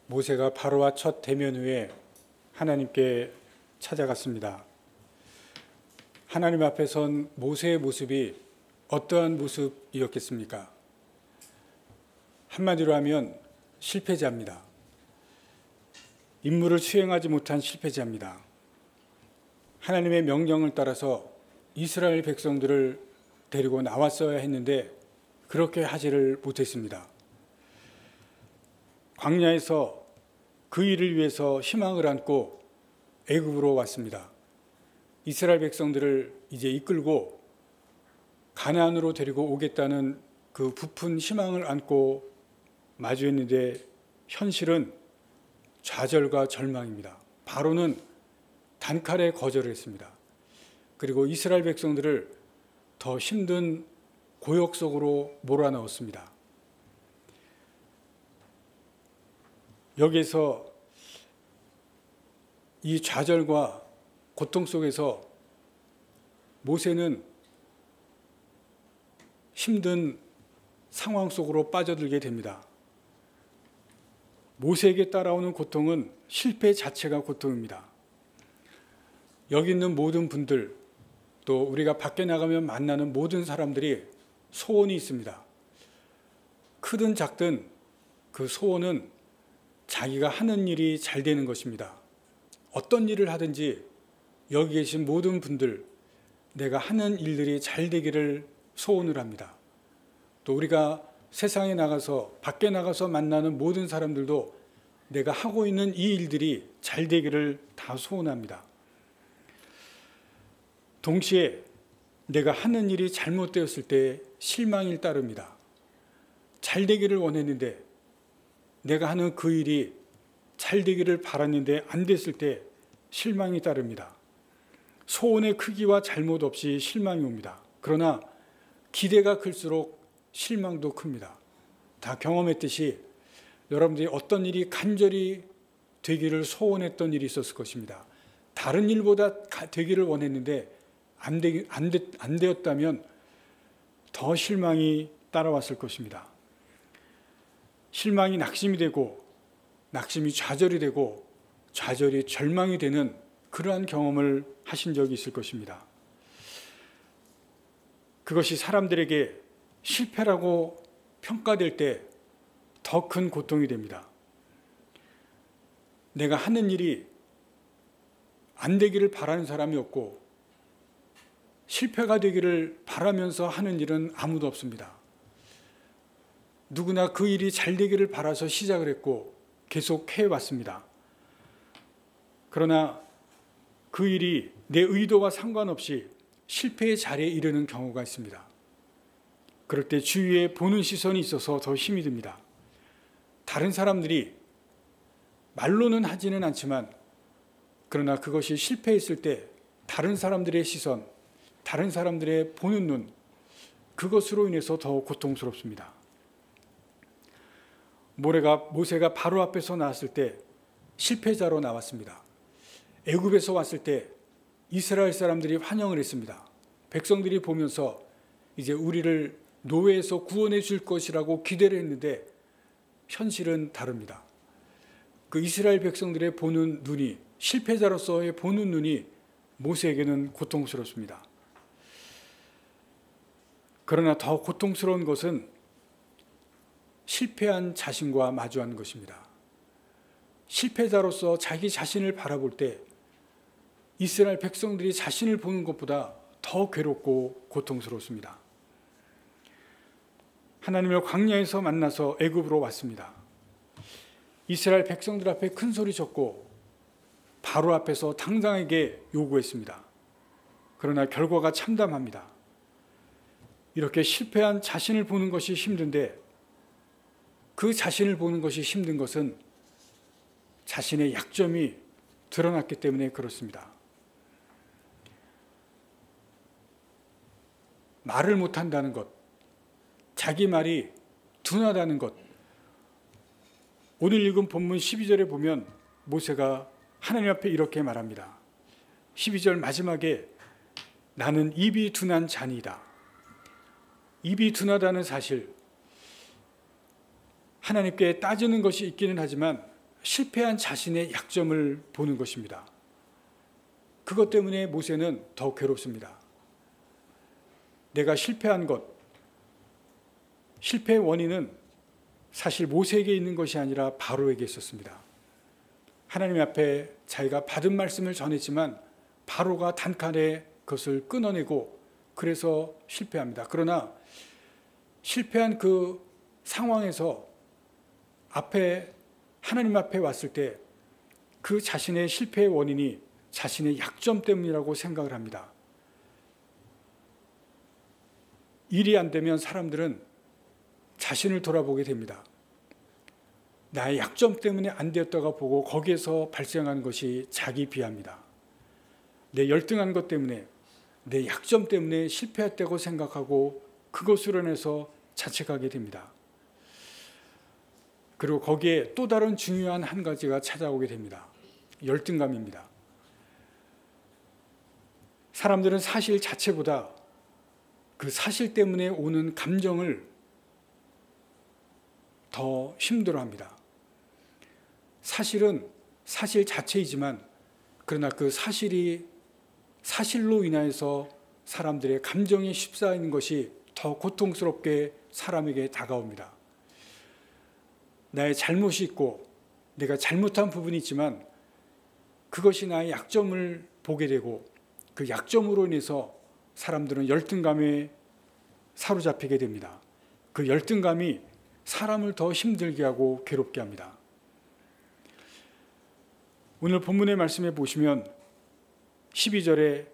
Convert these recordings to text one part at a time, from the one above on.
모세가 바로와 첫 대면 후에 하나님께 찾아갔습니다. 하나님 앞에 선 모세의 모습이 어떠한 모습이었겠습니까? 한마디로 하면 실패자입니다. 임무를 수행하지 못한 실패자입니다. 하나님의 명령을 따라서 이스라엘 백성들을 데리고 나왔어야 했는데 그렇게 하지를 못했습니다. 광야에서 그 일을 위해서 희망을 안고 애굽으로 왔습니다. 이스라엘 백성들을 이제 이끌고 가나안으로 데리고 오겠다는 그 부푼 희망을 안고 마주했는데 현실은 좌절과 절망입니다. 바로는 단칼에 거절을 했습니다. 그리고 이스라엘 백성들을 더 힘든 고역 속으로 몰아넣었습니다. 여기에서 이 좌절과 고통 속에서 모세는 힘든 상황 속으로 빠져들게 됩니다. 모세에게 따라오는 고통은 실패 자체가 고통입니다. 여기 있는 모든 분들, 또 우리가 밖에 나가면 만나는 모든 사람들이 소원이 있습니다. 크든 작든 그 소원은 자기가 하는 일이 잘 되는 것입니다. 어떤 일을 하든지 여기 계신 모든 분들, 내가 하는 일들이 잘 되기를 소원을 합니다. 또 우리가 세상에 나가서 밖에 나가서 만나는 모든 사람들도 내가 하고 있는 이 일들이 잘 되기를 다 소원합니다. 동시에 내가 하는 일이 잘못되었을 때 실망이 따릅니다. 잘 되기를 원했는데 내가 하는 그 일이 잘 되기를 바랐는데 안 됐을 때 실망이 따릅니다. 소원의 크기와 잘못 없이 실망이 옵니다. 그러나 기대가 클수록 실망도 큽니다. 다 경험했듯이 여러분들이 어떤 일이 간절히 되기를 소원했던 일이 있었을 것입니다. 다른 일보다 되기를 원했는데 안 되었다면 더 실망이 따라왔을 것입니다. 실망이 낙심이 되고 낙심이 좌절이 되고 좌절이 절망이 되는 그러한 경험을 하신 적이 있을 것입니다. 그것이 사람들에게 실패라고 평가될 때 더 큰 고통이 됩니다. 내가 하는 일이 안 되기를 바라는 사람이 없고 실패가 되기를 바라면서 하는 일은 아무도 없습니다. 누구나 그 일이 잘 되기를 바라서 시작을 했고 계속 해왔습니다. 그러나 그 일이 내 의도와 상관없이 실패의 자리에 이르는 경우가 있습니다. 그럴 때 주위에 보는 시선이 있어서 더 힘이 듭니다. 다른 사람들이 말로는 하지는 않지만 그러나 그것이 실패했을 때 다른 사람들의 시선, 다른 사람들의 보는 눈, 그것으로 인해서 더 고통스럽습니다. 모세가 바로 앞에서 나왔을 때 실패자로 나왔습니다. 애굽에서 왔을 때 이스라엘 사람들이 환영을 했습니다. 백성들이 보면서 이제 우리를 노예에서 구원해 줄 것이라고 기대를 했는데 현실은 다릅니다. 그 이스라엘 백성들의 보는 눈이, 실패자로서의 보는 눈이 모세에게는 고통스럽습니다. 그러나 더 고통스러운 것은 실패한 자신과 마주하는 것입니다. 실패자로서 자기 자신을 바라볼 때 이스라엘 백성들이 자신을 보는 것보다 더 괴롭고 고통스럽습니다. 하나님을 광야에서 만나서 애굽으로 왔습니다. 이스라엘 백성들 앞에 큰 소리 쳤고 바로 앞에서 당당하게 요구했습니다. 그러나 결과가 참담합니다. 이렇게 실패한 자신을 보는 것이 힘든데 그 자신을 보는 것이 힘든 것은 자신의 약점이 드러났기 때문에 그렇습니다. 말을 못한다는 것, 자기 말이 둔하다는 것. 오늘 읽은 본문 12절에 보면 모세가 하나님 앞에 이렇게 말합니다. 12절 마지막에 나는 입이 둔한 자니이다. 입이 둔하다는 사실, 하나님께 따지는 것이 있기는 하지만 실패한 자신의 약점을 보는 것입니다. 그것 때문에 모세는 더 괴롭습니다. 내가 실패한 것, 실패의 원인은 사실 모세에게 있는 것이 아니라 바로에게 있었습니다. 하나님 앞에 자기가 받은 말씀을 전했지만 바로가 단칼에 그것을 끊어내고 그래서 실패합니다. 그러나 실패한 그 상황에서 하나님 앞에 왔을 때 그 자신의 실패의 원인이 자신의 약점 때문이라고 생각을 합니다. 일이 안 되면 사람들은 자신을 돌아보게 됩니다. 나의 약점 때문에 안 되었다가 보고 거기에서 발생하는 것이 자기 비하입니다. 내 열등한 것 때문에, 내 약점 때문에 실패했다고 생각하고 그것으로 인해서 자책하게 됩니다. 그리고 거기에 또 다른 중요한 한 가지가 찾아오게 됩니다. 열등감입니다. 사람들은 사실 자체보다 그 사실 때문에 오는 감정을 더 힘들어합니다. 사실은 사실 자체이지만 그러나 그 사실이 사실로 인하여서 사람들의 감정에 휩싸이는 것이 더 고통스럽게 사람에게 다가옵니다. 나의 잘못이 있고 내가 잘못한 부분이 있지만 그것이 나의 약점을 보게 되고 그 약점으로 인해서 사람들은 열등감에 사로잡히게 됩니다. 그 열등감이 사람을 더 힘들게 하고 괴롭게 합니다. 오늘 본문의 말씀에 보시면 12절에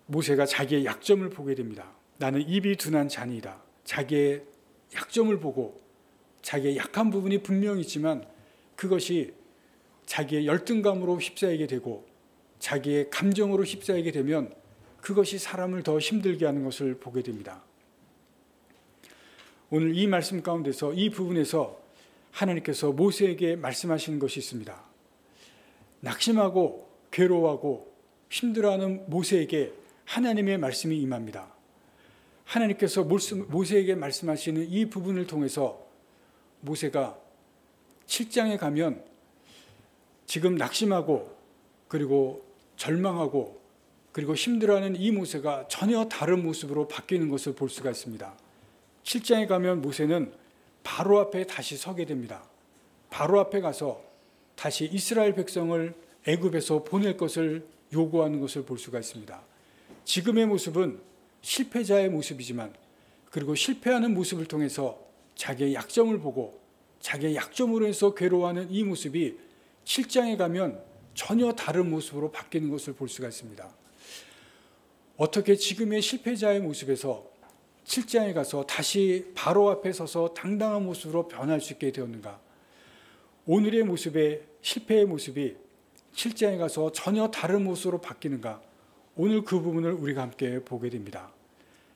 모세가 자기의 약점을 보게 됩니다. 나는 입이 둔한 자니이다. 자기의 약점을 보고 자기의 약한 부분이 분명히 있지만 그것이 자기의 열등감으로 휩싸이게 되고 자기의 감정으로 휩싸이게 되면 그것이 사람을 더 힘들게 하는 것을 보게 됩니다. 오늘 이 말씀 가운데서 이 부분에서 하나님께서 모세에게 말씀하시는 것이 있습니다. 낙심하고 괴로워하고 힘들어하는 모세에게 하나님의 말씀이 임합니다. 하나님께서 모세에게 말씀하시는 이 부분을 통해서 모세가 7장에 가면 지금 낙심하고 그리고 절망하고 그리고 힘들어하는 이 모세가 전혀 다른 모습으로 바뀌는 것을 볼 수가 있습니다. 7장에 가면 모세는 바로 앞에 다시 서게 됩니다. 바로 앞에 가서 다시 이스라엘 백성을 애굽에서 보낼 것을 요구하는 것을 볼 수가 있습니다. 지금의 모습은 실패자의 모습이지만 그리고 실패하는 모습을 통해서 자기의 약점을 보고 자기의 약점으로 해서 괴로워하는 이 모습이 7장에 가면 전혀 다른 모습으로 바뀌는 것을 볼 수가 있습니다. 어떻게 지금의 실패자의 모습에서 7장에 가서 다시 바로 앞에 서서 당당한 모습으로 변할 수 있게 되었는가? 오늘의 모습의 실패의 모습이 7장에 가서 전혀 다른 모습으로 바뀌는가? 오늘 그 부분을 우리가 함께 보게 됩니다.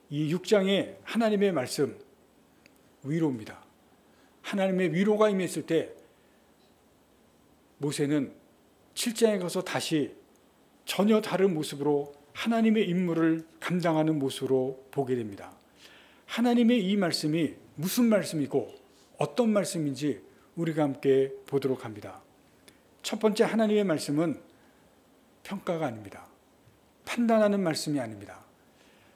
이 6장의 하나님의 말씀, 위로입니다. 하나님의 위로가 임했을 때 모세는 7장에 가서 다시 전혀 다른 모습으로 하나님의 임무를 감당하는 모습으로 보게 됩니다. 하나님의 이 말씀이 무슨 말씀이고 어떤 말씀인지 우리가 함께 보도록 합니다. 첫 번째 하나님의 말씀은 평가가 아닙니다. 판단하는 말씀이 아닙니다.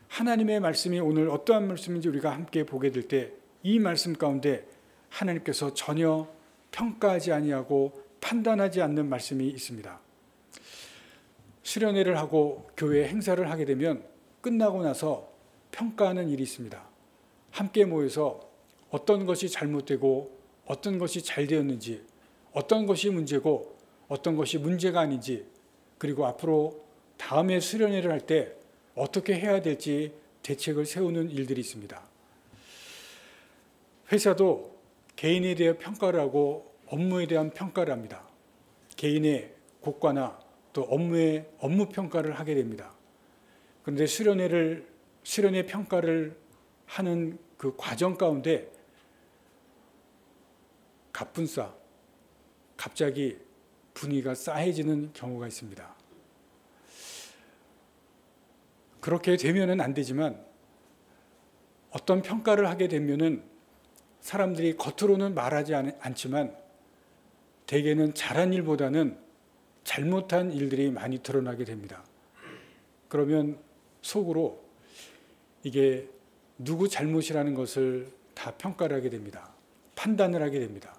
하나님의 말씀이 오늘 어떠한 말씀인지 우리가 함께 보게 될 때 이 말씀 가운데 하나님께서 전혀 평가하지 아니하고 판단하지 않는 말씀이 있습니다. 수련회를 하고 교회 행사를 하게 되면 끝나고 나서 평가하는 일이 있습니다. 함께 모여서 어떤 것이 잘못되고 어떤 것이 잘 되었는지, 어떤 것이 문제고 어떤 것이 문제가 아닌지, 그리고 앞으로 다음에 수련회를 할 때 어떻게 해야 될지 대책을 세우는 일들이 있습니다. 회사도 개인에 대한 평가를 하고 업무에 대한 평가를 합니다. 개인의 고과나 또 업무 평가를 하게 됩니다. 그런데 수련회 평가를 하는 그 과정 가운데 갑자기 분위기가 싸해지는 경우가 있습니다. 그렇게 되면은 안 되지만 어떤 평가를 하게 되면은 사람들이 겉으로는 말하지 않지만 대개는 잘한 일보다는 잘못한 일들이 많이 드러나게 됩니다. 그러면 속으로 이게 누구 잘못이라는 것을 다 평가를 하게 됩니다. 판단을 하게 됩니다.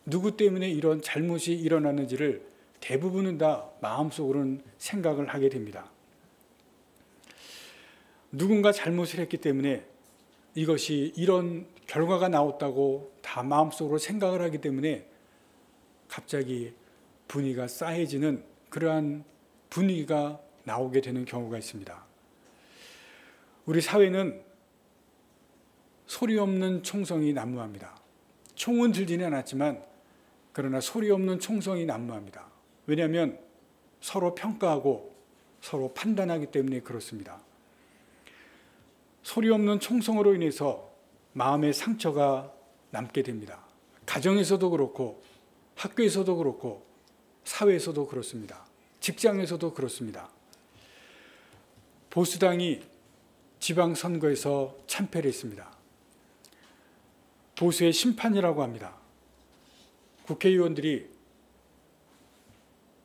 누구 때문에 이런 잘못이 일어났는지를 대부분은 다 마음속으로는 생각을 하게 됩니다. 누군가 잘못을 했기 때문에 이것이 이런 결과가 나왔다고 다 마음속으로 생각을 하기 때문에 갑자기 분위기가 싸해지는 그러한 분위기가 나오게 되는 경우가 있습니다. 우리 사회는 소리 없는 총성이 난무합니다. 총은 들지는 않았지만 그러나 소리 없는 총성이 난무합니다. 왜냐하면 서로 평가하고 서로 판단하기 때문에 그렇습니다. 소리 없는 총성으로 인해서 마음의 상처가 남게 됩니다. 가정에서도 그렇고 학교에서도 그렇고 사회에서도 그렇습니다. 직장에서도 그렇습니다. 보수당이 지방선거에서 참패를 했습니다. 보수의 심판이라고 합니다. 국회의원들이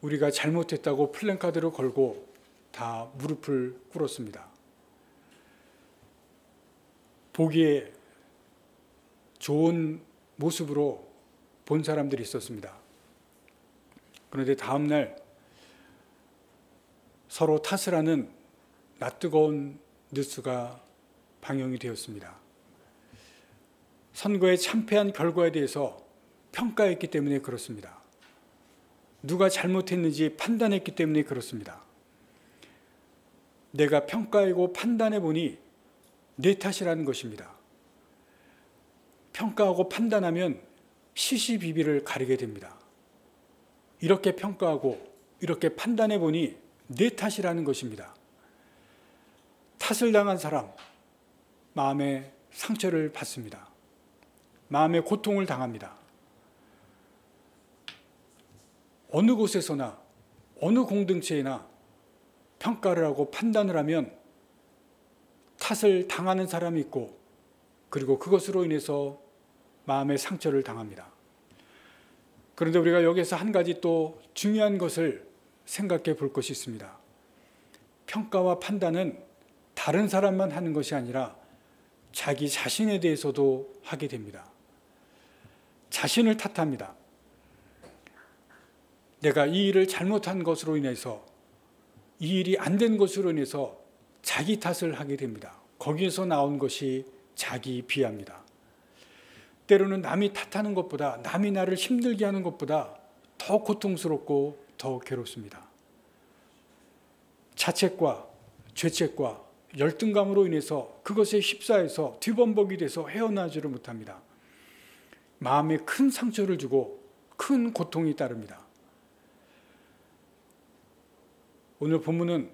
우리가 잘못했다고 플랜카드를 걸고 다 무릎을 꿇었습니다. 보기에 좋은 모습으로 본 사람들이 있었습니다. 그런데 다음날 서로 탓을 하는 낯뜨거운 뉴스가 방영이 되었습니다. 선거에 참패한 결과에 대해서 평가했기 때문에 그렇습니다. 누가 잘못했는지 판단했기 때문에 그렇습니다. 내가 평가하고 판단해 보니 내 탓이라는 것입니다. 평가하고 판단하면 시시비비를 가리게 됩니다. 이렇게 평가하고 이렇게 판단해 보니 내 탓이라는 것입니다. 탓을 당한 사람, 마음의 상처를 받습니다. 마음의 고통을 당합니다. 어느 곳에서나 어느 공동체에나 평가를 하고 판단을 하면 탓을 당하는 사람이 있고 그리고 그것으로 인해서 마음의 상처를 당합니다. 그런데 우리가 여기서 한 가지 또 중요한 것을 생각해 볼 것이 있습니다. 평가와 판단은 다른 사람만 하는 것이 아니라 자기 자신에 대해서도 하게 됩니다. 자신을 탓합니다. 내가 이 일을 잘못한 것으로 인해서 이 일이 안 된 것으로 인해서 자기 탓을 하게 됩니다. 거기에서 나온 것이 자기 비하입니다. 때로는 남이 탓하는 것보다 남이 나를 힘들게 하는 것보다 더 고통스럽고 더 괴롭습니다. 자책과 죄책과 열등감으로 인해서 그것에 휩싸여서 뒤범벅이 돼서 헤어나지를 못합니다. 마음에 큰 상처를 주고 큰 고통이 따릅니다. 오늘 본문은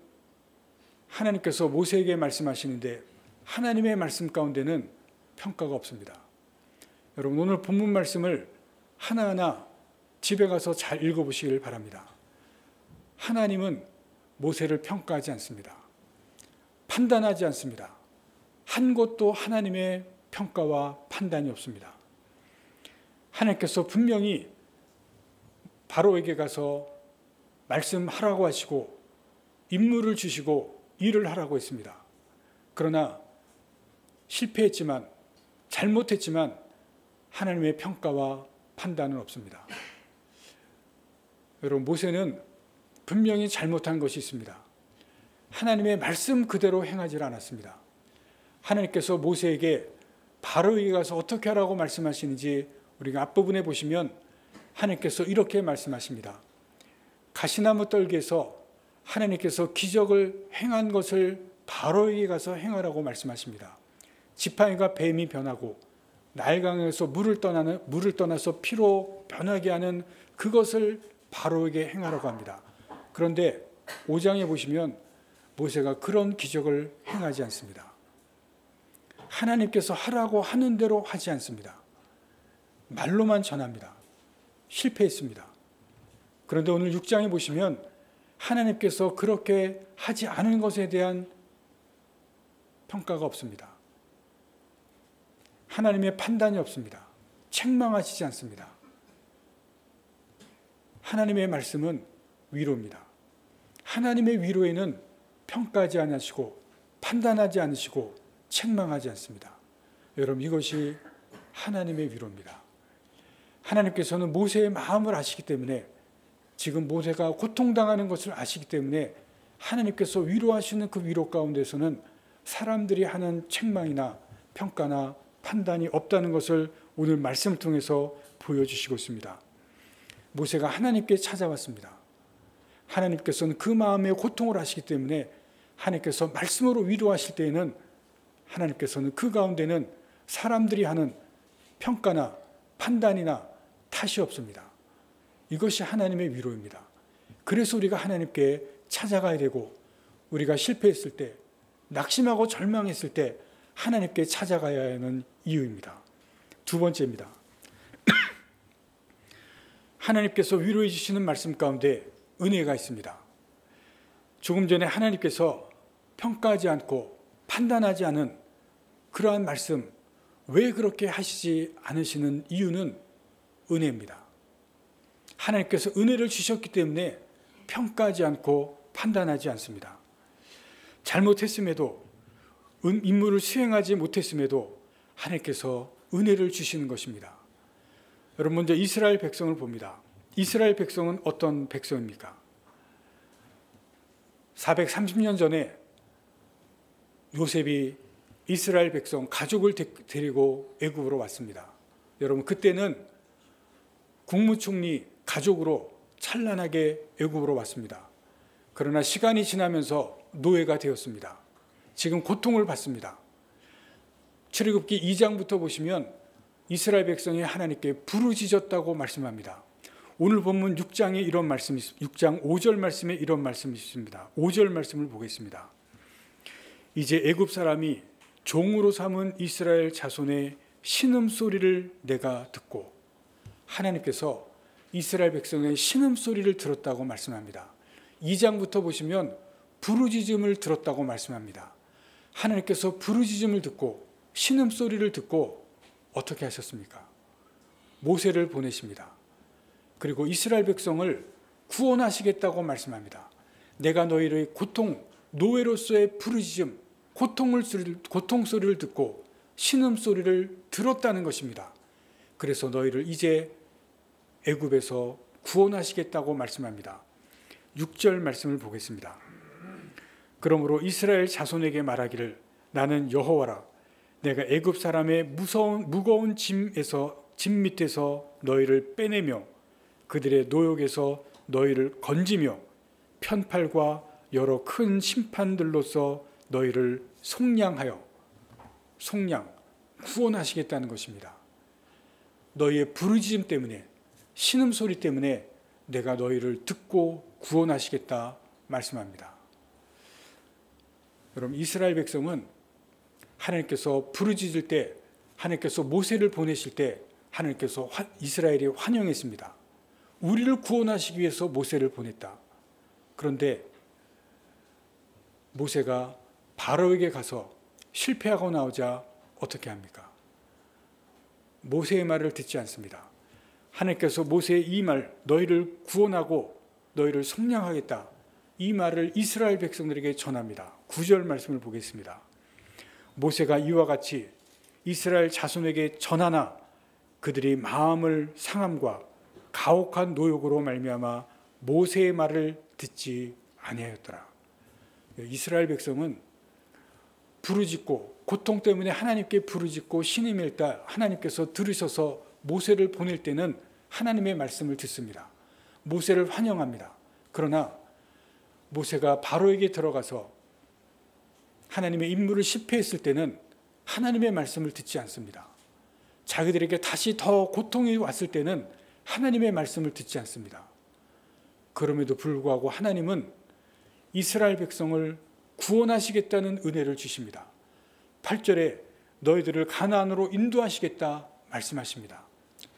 하나님께서 모세에게 말씀하시는데 하나님의 말씀 가운데는 평가가 없습니다. 여러분 오늘 본문 말씀을 하나하나 집에 가서 잘 읽어보시길 바랍니다. 하나님은 모세를 평가하지 않습니다. 판단하지 않습니다. 한 곳도 하나님의 평가와 판단이 없습니다. 하나님께서 분명히 바로에게 가서 말씀하라고 하시고 임무를 주시고 일을 하라고 했습니다. 그러나 실패했지만 잘못했지만 하나님의 평가와 판단은 없습니다. 여러분 모세는 분명히 잘못한 것이 있습니다. 하나님의 말씀 그대로 행하지 않았습니다. 하나님께서 모세에게 바로에게 가서 어떻게 하라고 말씀하시는지 우리가 앞부분에 보시면 하나님께서 이렇게 말씀하십니다. 가시나무 떨기에서 하나님께서 기적을 행한 것을 바로에게 가서 행하라고 말씀하십니다. 지팡이가 뱀이 변하고 나일강에서 물을 떠나서 피로 변하게 하는 그것을 바로에게 행하라고 합니다. 그런데 5장에 보시면 모세가 그런 기적을 행하지 않습니다. 하나님께서 하라고 하는 대로 하지 않습니다. 말로만 전합니다. 실패했습니다. 그런데 오늘 6장에 보시면 하나님께서 그렇게 하지 않은 것에 대한 평가가 없습니다. 하나님의 판단이 없습니다. 책망하시지 않습니다. 하나님의 말씀은 위로입니다. 하나님의 위로에는 평가하지 않으시고 판단하지 않으시고 책망하지 않습니다. 여러분, 이것이 하나님의 위로입니다. 하나님께서는 모세의 마음을 아시기 때문에, 지금 모세가 고통당하는 것을 아시기 때문에 하나님께서 위로하시는 그 위로 가운데서는 사람들이 하는 책망이나 평가나 판단이 없다는 것을 오늘 말씀을 통해서 보여주시고 있습니다. 모세가 하나님께 찾아왔습니다. 하나님께서는 그 마음의 고통을 아시기 때문에 하나님께서 말씀으로 위로하실 때에는 하나님께서는 그 가운데는 사람들이 하는 평가나 판단이나 탓이 없습니다. 이것이 하나님의 위로입니다. 그래서 우리가 하나님께 찾아가야 되고, 우리가 실패했을 때, 낙심하고 절망했을 때 하나님께 찾아가야 하는 이유입니다. 두 번째입니다. 하나님께서 위로해 주시는 말씀 가운데 은혜가 있습니다. 조금 전에 하나님께서 평가하지 않고 판단하지 않은 그러한 말씀, 왜 그렇게 하시지 않으시는 이유는 은혜입니다. 하나님께서 은혜를 주셨기 때문에 평가하지 않고 판단하지 않습니다. 잘못했음에도, 임무를 수행하지 못했음에도 하나님께서 은혜를 주시는 것입니다. 여러분, 먼저 이스라엘 백성을 봅니다. 이스라엘 백성은 어떤 백성입니까? 430년 전에 요셉이 이스라엘 백성 가족을 데리고 애굽으로 왔습니다. 여러분, 그때는 국무총리 가족으로 찬란하게 애굽으로 왔습니다. 그러나 시간이 지나면서 노예가 되었습니다. 지금 고통을 받습니다. 출애굽기 2장부터 보시면 이스라엘 백성이 하나님께 부르짖었다고 말씀합니다. 오늘 본문 6장에 이런 말씀이 있습니다. 6장 5절 말씀에 이런 말씀이 있습니다. 5절 말씀을 보겠습니다. 이제 애굽 사람이 종으로 삼은 이스라엘 자손의 신음소리를 내가 듣고, 하나님께서 이스라엘 백성의 신음소리를 들었다고 말씀합니다. 2장부터 보시면 부르짖음을 들었다고 말씀합니다. 하나님께서 부르짖음을 듣고 신음소리를 듣고 어떻게 하셨습니까? 모세를 보내십니다. 그리고 이스라엘 백성을 구원하시겠다고 말씀합니다. 내가 너희의 고통, 노예로서의 부르짖음, 고통 소리를 듣고 신음 소리를 들었다는 것입니다. 그래서 너희를 이제 애굽에서 구원하시겠다고 말씀합니다. 6절 말씀을 보겠습니다. 그러므로 이스라엘 자손에게 말하기를, 나는 여호와라. 내가 애굽 사람의 무거운 짐 밑에서 너희를 빼내며 그들의 노역에서 너희를 건지며 편팔과 여러 큰 심판들로서 너희를 구원하시겠다는 것입니다. 너희의 부르짖음 때문에, 신음소리 때문에 내가 너희를 듣고 구원하시겠다 말씀합니다. 여러분, 이스라엘 백성은 하나님께서 부르짖을 때, 하나님께서 모세를 보내실 때 하나님께서 이스라엘이 환영했습니다. 우리를 구원하시기 위해서 모세를 보냈다. 그런데 모세가 바로에게 가서 실패하고 나오자 어떻게 합니까? 모세의 말을 듣지 않습니다. 하나님께서 모세의 이 말, 너희를 구원하고 너희를 속량하겠다, 이 말을 이스라엘 백성들에게 전합니다. 9절 말씀을 보겠습니다. 모세가 이와 같이 이스라엘 자손에게 전하나 그들이 마음을 상함과 가혹한 노역으로 말미암아 모세의 말을 듣지 아니하였더라. 이스라엘 백성은 부르짖고, 고통 때문에 하나님께 부르짖고 신음일 때 하나님께서 들으셔서 모세를 보낼 때는 하나님의 말씀을 듣습니다. 모세를 환영합니다. 그러나 모세가 바로에게 들어가서 하나님의 임무를 실패했을 때는 하나님의 말씀을 듣지 않습니다. 자기들에게 다시 더 고통이 왔을 때는 하나님의 말씀을 듣지 않습니다. 그럼에도 불구하고 하나님은 이스라엘 백성을 구원하시겠다는 은혜를 주십니다. 8절에 너희들을 가나안으로 인도하시겠다 말씀하십니다.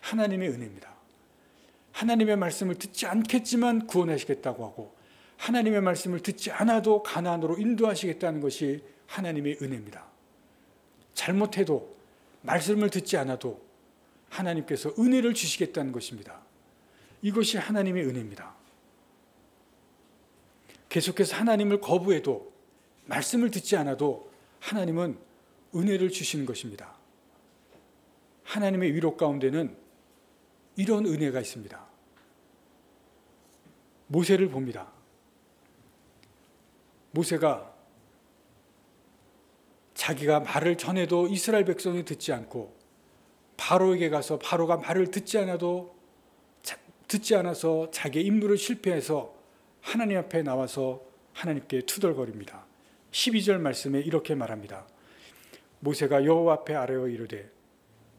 하나님의 은혜입니다. 하나님의 말씀을 듣지 않겠지만 구원하시겠다고 하고, 하나님의 말씀을 듣지 않아도 가나안으로 인도하시겠다는 것이 하나님의 은혜입니다. 잘못해도, 말씀을 듣지 않아도 하나님께서 은혜를 주시겠다는 것입니다. 이것이 하나님의 은혜입니다. 계속해서 하나님을 거부해도, 말씀을 듣지 않아도 하나님은 은혜를 주시는 것입니다. 하나님의 위로 가운데는 이런 은혜가 있습니다. 모세를 봅니다. 모세가 자기가 말을 전해도 이스라엘 백성이 듣지 않고, 바로에게 가서 바로가 말을 듣지 않아서 자기의 임무를 실패해서 하나님 앞에 나와서 하나님께 투덜거립니다. 12절 말씀에 이렇게 말합니다. 모세가 여호와 앞에 아뢰어 이르되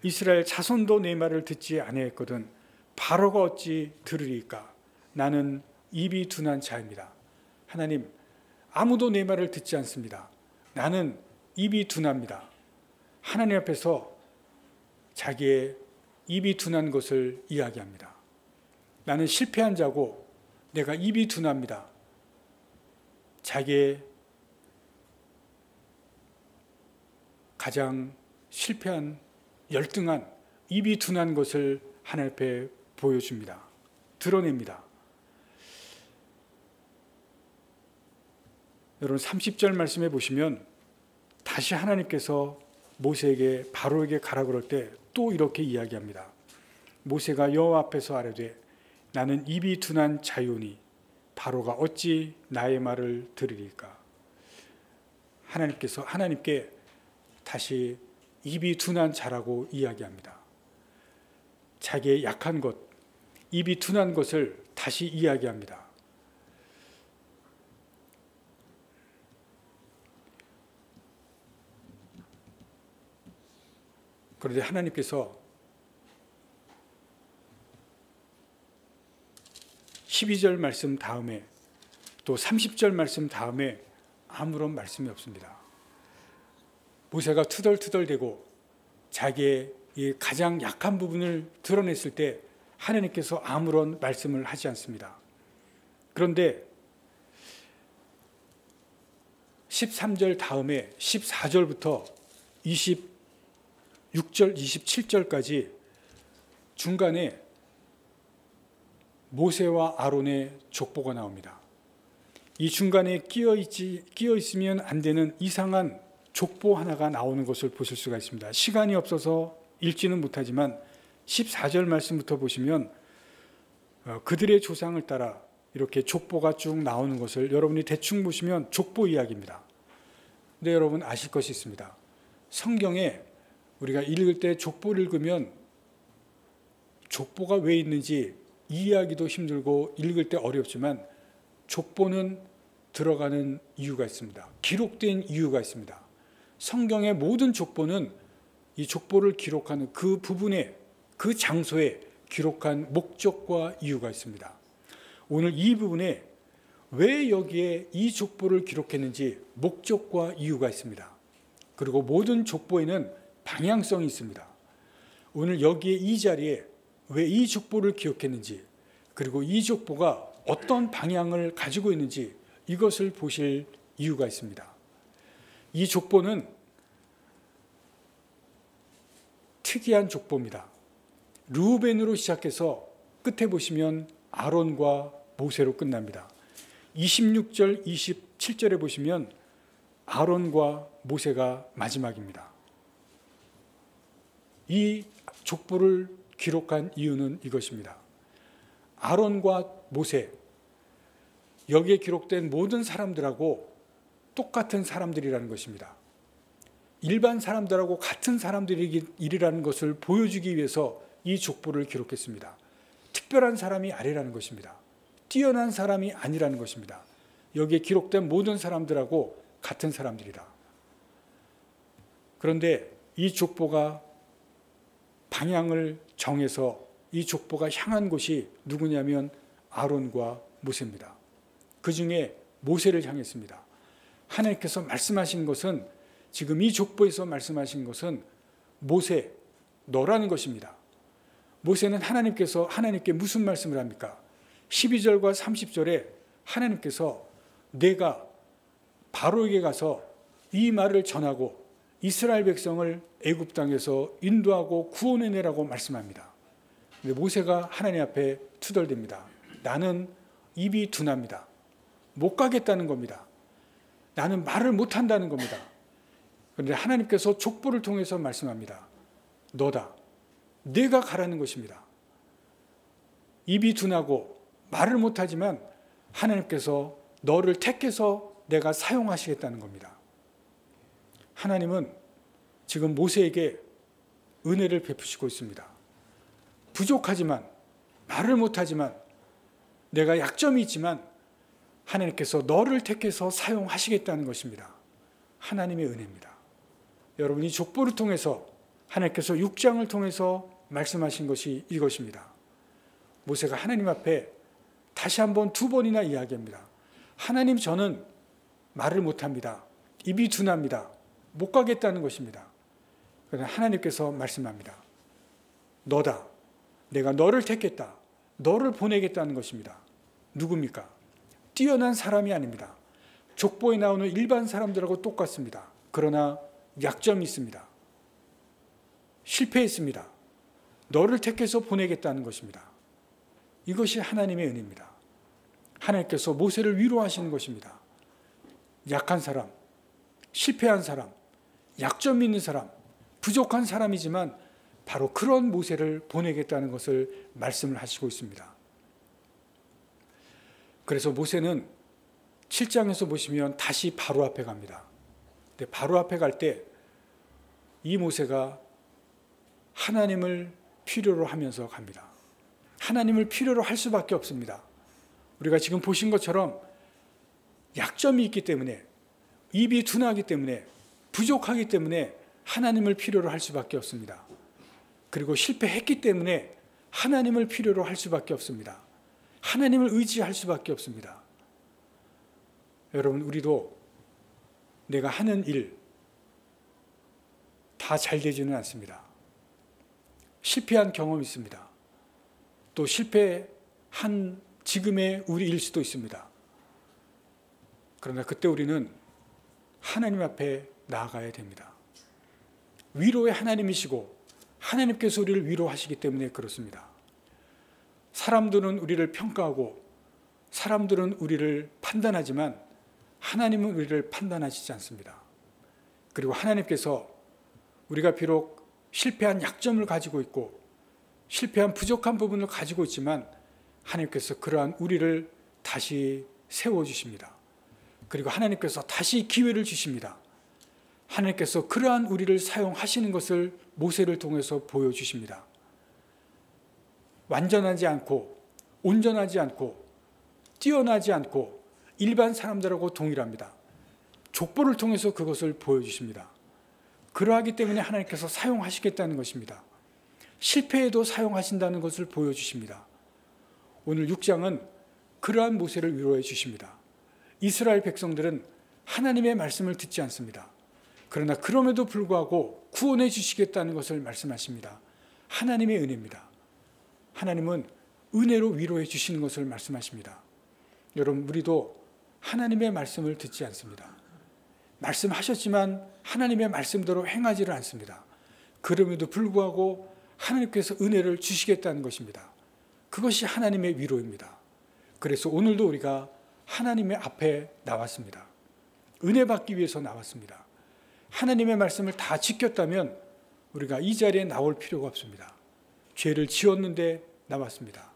이스라엘 자손도 내 말을 듣지 아니했거든 바로가 어찌 들으리까? 나는 입이 둔한 자입니다. 하나님, 아무도 내 말을 듣지 않습니다. 나는 입이 둔합니다. 하나님 앞에서 자기의 입이 둔한 것을 이야기합니다. 나는 실패한 자고 내가 입이 둔합니다. 자기의 가장 실패한, 열등한, 입이 둔한 것을 하나님 앞에 보여줍니다. 드러냅니다. 여러분 30절 말씀해 보시면 다시 하나님께서 모세에게 바로에게 가라 그럴 때 또 이렇게 이야기합니다. 모세가 여호와 앞에서 아뢰되 나는 입이 둔한 자요니 바로가 어찌 나의 말을 들으리까? 하나님께 다시 입이 둔한 자라고 이야기합니다. 자기의 약한 것, 입이 둔한 것을 다시 이야기합니다. 그런데 하나님께서 12절 말씀 다음에 또 30절 말씀 다음에 아무런 말씀이 없습니다. 모세가 투덜투덜대고 자기의 이 가장 약한 부분을 드러냈을 때 하나님께서 아무런 말씀을 하지 않습니다. 그런데 13절 다음에 14절부터 26절, 27절까지 중간에 모세와 아론의 족보가 나옵니다. 이 중간에 끼어 있으면 안 되는 이상한 족보 하나가 나오는 것을 보실 수가 있습니다. 시간이 없어서 읽지는 못하지만 14절 말씀부터 보시면 그들의 조상을 따라 이렇게 족보가 쭉 나오는 것을 여러분이 대충 보시면 족보 이야기입니다. 근데 여러분 아실 것이 있습니다. 성경에 우리가 읽을 때 족보를 읽으면 족보가 왜 있는지 이해하기도 힘들고 읽을 때 어렵지만 족보는 들어가는 이유가 있습니다. 기록된 이유가 있습니다. 성경의 모든 족보는 이 족보를 기록하는 그 부분에, 그 장소에 기록한 목적과 이유가 있습니다. 오늘 이 부분에 왜 여기에 이 족보를 기록했는지 목적과 이유가 있습니다. 그리고 모든 족보에는 방향성이 있습니다. 오늘 여기에 이 자리에 왜 이 족보를 기억했는지, 그리고 이 족보가 어떤 방향을 가지고 있는지 이것을 보실 이유가 있습니다. 이 족보는 특이한 족보입니다. 르우벤으로 시작해서 끝에 보시면 아론과 모세로 끝납니다. 26절, 27절에 보시면 아론과 모세가 마지막입니다. 이 족보를 기록한 이유는 이것입니다. 아론과 모세, 여기에 기록된 모든 사람들하고 똑같은 사람들이라는 것입니다. 일반 사람들하고 같은 사람들이라는 것을 보여주기 위해서 이 족보를 기록했습니다. 특별한 사람이 아니라는 것입니다. 뛰어난 사람이 아니라는 것입니다. 여기에 기록된 모든 사람들하고 같은 사람들이다. 그런데 이 족보가 방향을 정해서 이 족보가 향한 곳이 누구냐면 아론과 모세입니다. 그 중에 모세를 향했습니다. 하나님께서 말씀하신 것은, 지금 이 족보에서 말씀하신 것은 모세, 너라는 것입니다. 모세는 하나님께 무슨 말씀을 합니까? 12절과 30절에 하나님께서 내가 바로에게 가서 이 말을 전하고 이스라엘 백성을 애굽 땅에서 인도하고 구원해내라고 말씀합니다. 근데 모세가 하나님 앞에 투덜댑니다. 나는 입이 둔합니다. 못 가겠다는 겁니다. 나는 말을 못 한다는 겁니다. 그런데 하나님께서 족보를 통해서 말씀합니다. 너다. 내가 가라는 것입니다. 입이 둔하고 말을 못하지만 하나님께서 너를 택해서 내가 사용하시겠다는 겁니다. 하나님은 지금 모세에게 은혜를 베푸시고 있습니다. 부족하지만, 말을 못하지만, 내가 약점이 있지만 하나님께서 너를 택해서 사용하시겠다는 것입니다. 하나님의 은혜입니다. 여러분, 이 족보를 통해서 하나님께서 6장을 통해서 말씀하신 것이 이것입니다. 모세가 하나님 앞에 다시 한번 2번이나 이야기합니다. 하나님, 저는 말을 못합니다. 입이 둔합니다. 못 가겠다는 것입니다. 그러나 하나님께서 말씀합니다. 너다. 내가 너를 택했다. 너를 보내겠다는 것입니다. 누굽니까? 뛰어난 사람이 아닙니다. 족보에 나오는 일반 사람들하고 똑같습니다. 그러나 약점이 있습니다. 실패했습니다. 너를 택해서 보내겠다는 것입니다. 이것이 하나님의 은혜입니다. 하나님께서 모세를 위로하시는 것입니다. 약한 사람, 실패한 사람, 약점이 있는 사람, 부족한 사람이지만 바로 그런 모세를 보내겠다는 것을 말씀을 하시고 있습니다. 그래서 모세는 7장에서 보시면 다시 바로 앞에 갑니다. 근데 바로 앞에 갈 때 이 모세가 하나님을 필요로 하면서 갑니다. 하나님을 필요로 할 수밖에 없습니다. 우리가 지금 보신 것처럼 약점이 있기 때문에, 입이 둔하기 때문에, 부족하기 때문에 하나님을 필요로 할 수밖에 없습니다. 그리고 실패했기 때문에 하나님을 필요로 할 수밖에 없습니다. 하나님을 의지할 수밖에 없습니다. 여러분, 우리도 내가 하는 일 다 잘 되지는 않습니다. 실패한 경험이 있습니다. 또 실패한 지금의 우리 일 수도 있습니다. 그러나 그때 우리는 하나님 앞에 나아가야 됩니다. 위로의 하나님이시고 하나님께서 우리를 위로하시기 때문에 그렇습니다. 사람들은 우리를 평가하고 사람들은 우리를 판단하지만 하나님은 우리를 판단하시지 않습니다. 그리고 하나님께서 우리가 비록 실패한 약점을 가지고 있고 실패한 부족한 부분을 가지고 있지만 하나님께서 그러한 우리를 다시 세워주십니다. 그리고 하나님께서 다시 기회를 주십니다. 하나님께서 그러한 우리를 사용하시는 것을 모세를 통해서 보여주십니다. 완전하지 않고 온전하지 않고 뛰어나지 않고 일반 사람들하고 동일합니다. 족보를 통해서 그것을 보여주십니다. 그러하기 때문에 하나님께서 사용하시겠다는 것입니다. 실패에도 사용하신다는 것을 보여주십니다. 오늘 6장은 그러한 모세를 위로해 주십니다. 이스라엘 백성들은 하나님의 말씀을 듣지 않습니다. 그러나 그럼에도 불구하고 구원해 주시겠다는 것을 말씀하십니다. 하나님의 은혜입니다. 하나님은 은혜로 위로해 주시는 것을 말씀하십니다. 여러분, 우리도 하나님의 말씀을 듣지 않습니다. 말씀하셨지만 하나님의 말씀대로 행하지를 않습니다. 그럼에도 불구하고 하나님께서 은혜를 주시겠다는 것입니다. 그것이 하나님의 위로입니다. 그래서 오늘도 우리가 하나님의 앞에 나왔습니다. 은혜 받기 위해서 나왔습니다. 하나님의 말씀을 다 지켰다면 우리가 이 자리에 나올 필요가 없습니다. 죄를 지었는데 나왔습니다.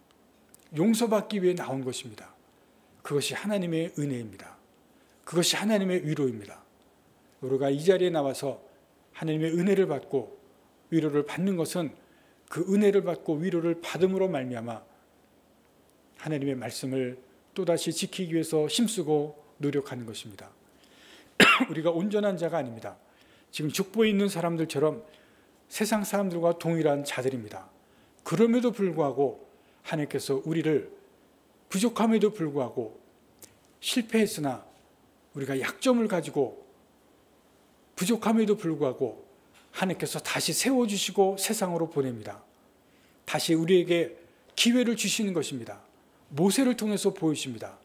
용서받기 위해 나온 것입니다. 그것이 하나님의 은혜입니다. 그것이 하나님의 위로입니다. 우리가 이 자리에 나와서 하나님의 은혜를 받고 위로를 받는 것은 그 은혜를 받고 위로를 받음으로 말미암아 하나님의 말씀을 또다시 지키기 위해서 힘쓰고 노력하는 것입니다. 우리가 온전한 자가 아닙니다. 지금 족보에 있는 사람들처럼 세상 사람들과 동일한 자들입니다. 그럼에도 불구하고 하나님께서 우리를 부족함에도 불구하고 실패했으나 우리가 약점을 가지고 부족함에도 불구하고 하나님께서 다시 세워주시고 세상으로 보냅니다. 다시 우리에게 기회를 주시는 것입니다. 모세를 통해서 보여주십니다.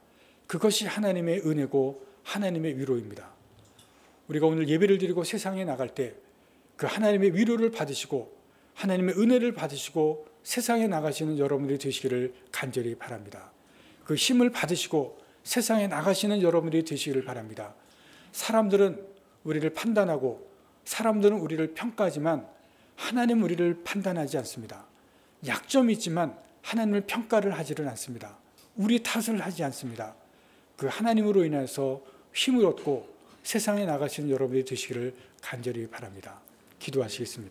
그것이 하나님의 은혜고 하나님의 위로입니다. 우리가 오늘 예배를 드리고 세상에 나갈 때 그 하나님의 위로를 받으시고 하나님의 은혜를 받으시고 세상에 나가시는 여러분들이 되시기를 간절히 바랍니다. 그 힘을 받으시고 세상에 나가시는 여러분들이 되시기를 바랍니다. 사람들은 우리를 판단하고 사람들은 우리를 평가하지만 하나님은 우리를 판단하지 않습니다. 약점이 있지만 하나님을 평가를 하지는 않습니다. 우리 탓을 하지 않습니다. 그 하나님으로 인해서 힘을 얻고 세상에 나가시는 여러분들이 되시기를 간절히 바랍니다. 기도하시겠습니다.